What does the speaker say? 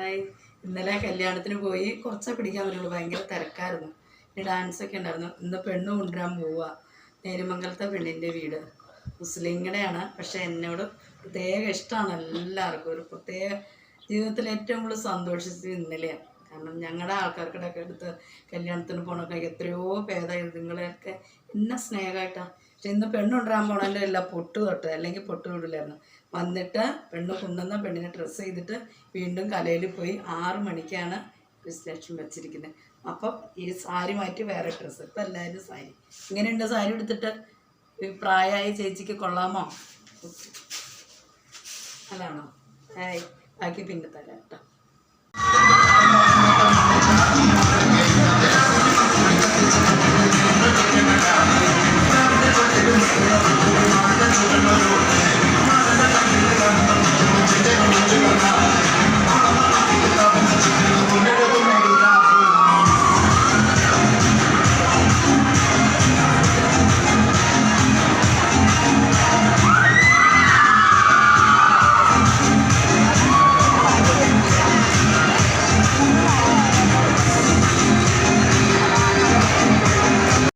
Hi. ഇന്നലെ കല്യാണത്തിന് പോയി കുറച്ചേ പിടിക്കാൻ പറ്റുള്ളൂ, ഭയങ്കര തിരക്കായിരുന്നു. പിന്നെ ഡാൻസൊക്കെ ഉണ്ടായിരുന്നു. ഇന്ന് പെണ്ണ് കൊണ്ടുവരാൻ പോവുക. നേരുമംഗലത്തെ പെണ്ണിൻ്റെ വീട് മുസ്ലിങ്ങളുടെയാണ്. പക്ഷേ എന്നോട് പ്രത്യേക ഇഷ്ടമാണ് എല്ലാവർക്കും. ഒരു പ്രത്യേക ജീവിതത്തിൽ ഏറ്റവും കൂടുതൽ സന്തോഷിച്ചത് ഇന്നലെയാണ്. കാരണം ഞങ്ങളുടെ ആൾക്കാർക്കിടയൊക്കെ എടുത്ത് കല്യാണത്തിന് പോകണൊക്കെ എത്രയോ ഭേദമായിരുന്നു. നിങ്ങളെയൊക്കെ എന്നെ സ്നേഹമായിട്ടാണ്. പക്ഷെ ഇന്ന് പെണ്ണ് കൊണ്ടുവരാൻ പോകണതിൻ്റെ എല്ലാം പൊട്ട് തൊട്ട്, അല്ലെങ്കിൽ പൊട്ട് വിടില്ലായിരുന്നു. വന്നിട്ട് പെണ്ണ് കൊണ്ടുവന്ന പെണ്ണിനെ ഡ്രസ്സ് ചെയ്തിട്ട് വീണ്ടും കലയിൽ പോയി 6 മണിക്കാണ് റിസപ്ഷൻ വെച്ചിരിക്കുന്നത്. അപ്പം ഈ സാരി മാറ്റി വേറെ ഡ്രസ്സ്. ഇപ്പം എല്ലാവരും സാരി. ഇങ്ങനെയുണ്ട് സാരി എടുത്തിട്ട്? പ്രായമായ ചേച്ചിക്ക് കൊള്ളാമോ? അതാണോ? ബാക്കി പിന്നെ തരാം കേട്ടോ.